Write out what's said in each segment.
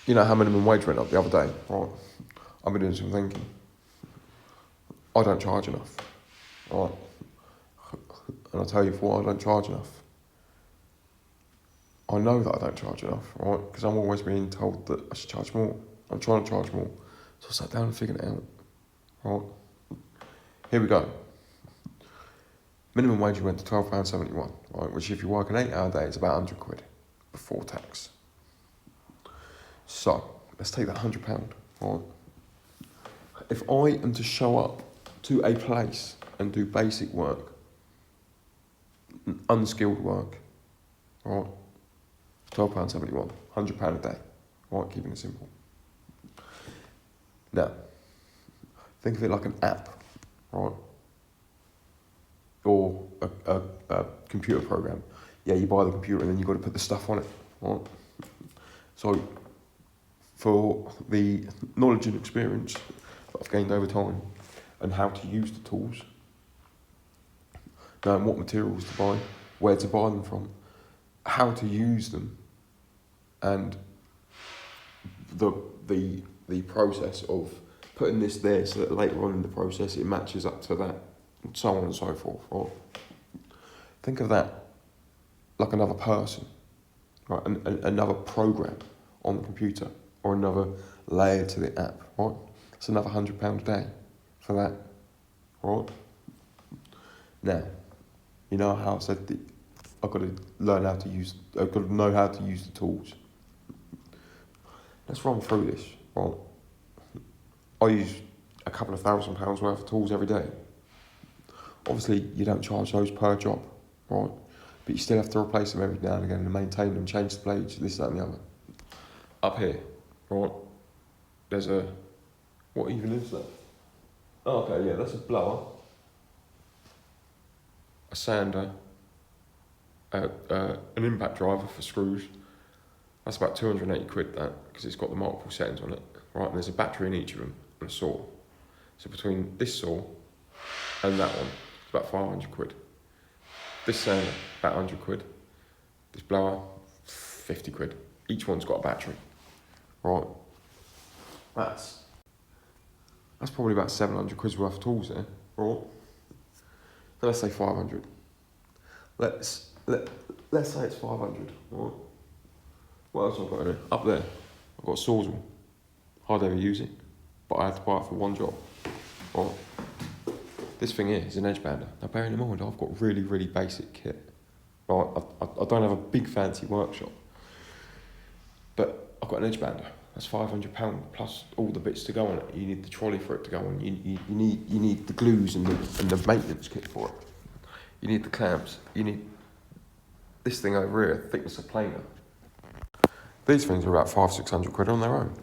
You know how minimum wage went up the other day, right? I've been doing some thinking. I don't charge enough, right? And I'll tell you for why I don't charge enough. I know that I don't charge enough, right? Because I'm always being told that I should charge more. I'm trying to charge more. So I sat down and figured it out, right? Here we go. Minimum wage went to £12.71, right? Which if you work an 8-hour day, is about £100 before tax. So, let's take that £100, right? If I am to show up to a place and do basic work, unskilled work, right? £12.71, £100 a day, right? Keeping it simple. Now, think of it like an app, right? Or a computer program. Yeah, you buy the computer and then you've got to put the stuff on it, right? So, for the knowledge and experience that I've gained over time and how to use the tools, knowing what materials to buy, where to buy them from, how to use them, and the process of putting this there so that later on in the process it matches up to that, and so on and so forth, right? Think of that like another person, right? Another program on the computer, or another layer to the app, right? It's another £100 a day for that, right? Now, you know how I said that I've got to learn how to use, I've got to know how to use the tools. Let's run through this, right? I use a couple of £1,000 worth of tools every day. Obviously, you don't charge those per job, right? But you still have to replace them every now and again and maintain them, change the blades, this, that and the other. Up here, right, there's a, what even is that? Oh, okay, yeah, that's a blower, a sander, an impact driver for screws. That's about £280 that, because it's got the multiple settings on it, right? And there's a battery in each of them and a saw. So between this saw and that one, it's about £500. This sander, about £100. This blower, £50. Each one's got a battery, right? That's probably about £700 worth of tools there, right? So let's say 500. Let's say it's 500, right? What else have I got in it? Up there, I've got a Sawzall. Hardly ever use it, but I had to buy it for one job. Right. This thing here is an edge bander. Now bearing in mind, I've got really, really basic kit. Right. I don't have a big fancy workshop, but I've got an edge bander. That's £500 plus all the bits to go on it. You need the trolley for it to go on. You need the glues and the maintenance kit for it. You need the clamps. You need this thing over here, thickness of planer. These things are about £500-600 on their own.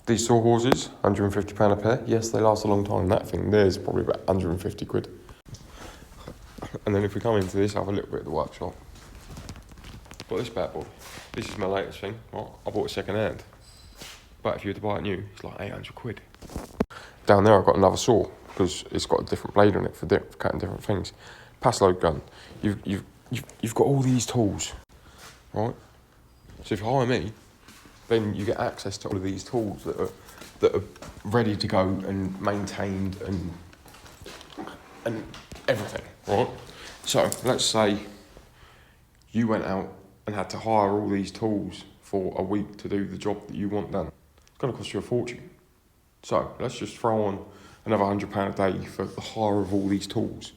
These sawhorses, £150 a pair. Yes, they last a long time. That thing there's probably about £150. And then if we come into this, I have a little bit of the workshop. Got this bad boy. This is my latest thing. Right? I bought it second hand. But if you were to buy it new, it's like £800. Down there I've got another saw, because it's got a different blade on it for cutting different things. Pass load gun. You've got all these tools, right? So if you hire me, then you get access to all of these tools that are ready to go and maintained and everything, right? So let's say you went out and had to hire all these tools for a week to do the job that you want done. It's going to cost you a fortune. So let's just throw on another £100 a day for the hire of all these tools.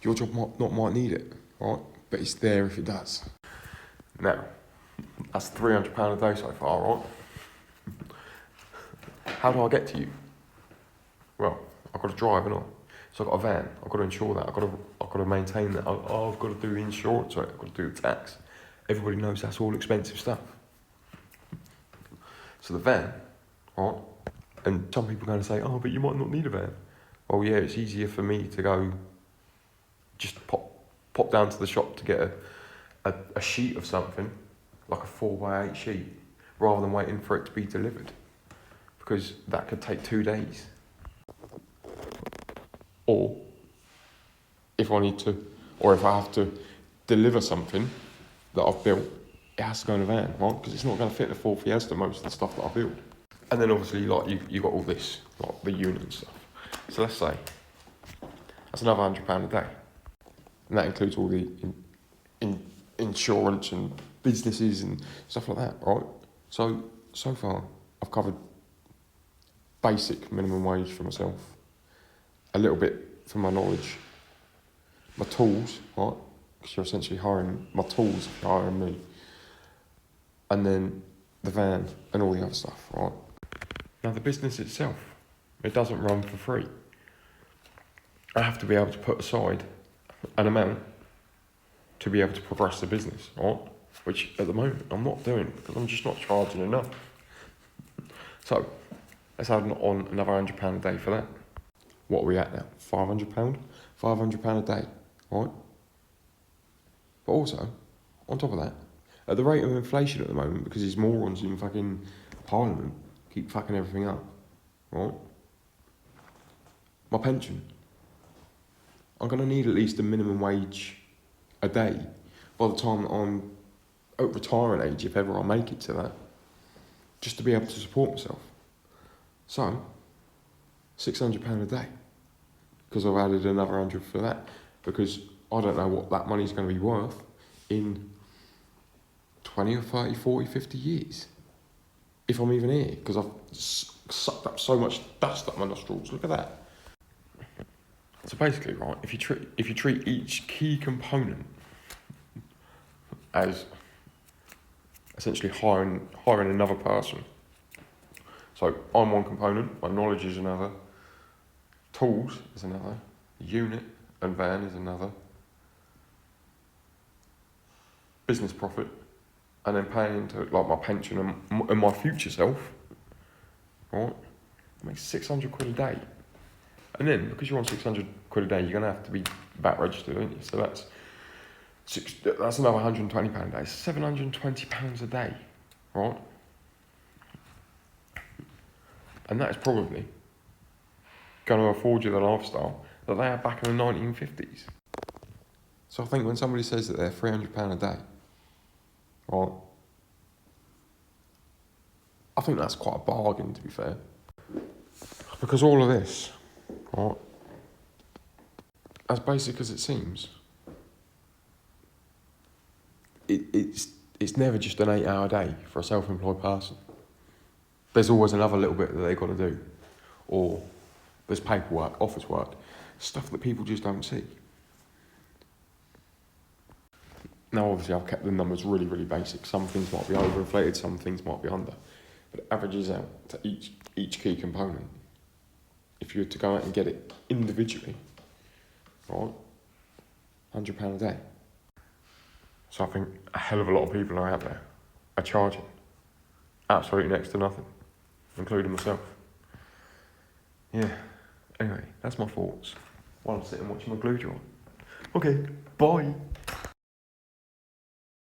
Your job might need it, right? But it's there if it does. Now, that's £300 a day so far, right? How do I get to you? Well, I've got to drive, haven't I? So I've got a van. I've got to insure that. I've got to maintain that. I've got to do insurance. Right? I've got to do tax. Everybody knows that's all expensive stuff. So the van, right? And some people are going to say, oh, but you might not need a van. Well, yeah, it's easier for me to go just pop down to the shop to get a sheet of something, like a 4x8 sheet, rather than waiting for it to be delivered, because that could take 2 days. Or if I have to deliver something that I've built it has to go in a van, right? Because it's not going to fit the Ford Fiesta, most of the stuff that I build. And then obviously, like, you got all this, like the unit and stuff. So let's say that's another £100 a day, and that includes all the insurance and businesses and stuff like that, right? So far, I've covered basic minimum wage for myself, a little bit for my knowledge, my tools, right? Because you're essentially hiring my tools if you're hiring me, and then the van and all the other stuff, right? Now the business itself, it doesn't run for free. I have to be able to put aside an amount to be able to progress the business, right? Which at the moment I'm not doing because I'm just not charging enough. So let's add on another £100 a day for that. What are we at now? £500? £500 a day, right? But also, on top of that, at the rate of inflation at the moment, because these morons in fucking Parliament keep fucking everything up, right? My pension. I'm going to need at least a minimum wage a day by the time that I'm at retiring age, if ever I make it to that, just to be able to support myself. So, £600 a day, because I've added another 100 for that, because I don't know what that money's going to be worth in 20 or 30, 40, 50 years, if I'm even here, because I've sucked up so much dust up my nostrils. Look at that. So basically, right, if you treat each key component as essentially hiring another person. So I'm one component, my knowledge is another, tools is another, unit and van is another, business profit, and then paying into like my pension and my future self, right? It makes 600 quid a day. And then, because you're on 600 quid a day, you're going to have to be VAT registered, aren't you? So that's another £120 a day, £720 a day, right? And that is probably going to afford you the lifestyle that they had back in the 1950s. So I think when somebody says that they're £300 a day, right, I think that's quite a bargain, to be fair. Because all of this, right, as basic as it seems, it's never just an 8-hour day for a self-employed person. There's always another little bit that they've got to do, or there's paperwork, office work, stuff that people just don't see. Now, obviously, I've kept the numbers really, really basic. Some things might be overinflated, some things might be under, but it averages out to each key component. If you were to go out and get it individually, right, £100 a day. So I think a hell of a lot of people are out there are charging absolutely next to nothing, including myself. Yeah, anyway, that's my thoughts while I'm sitting watching my glue dry. Okay, bye.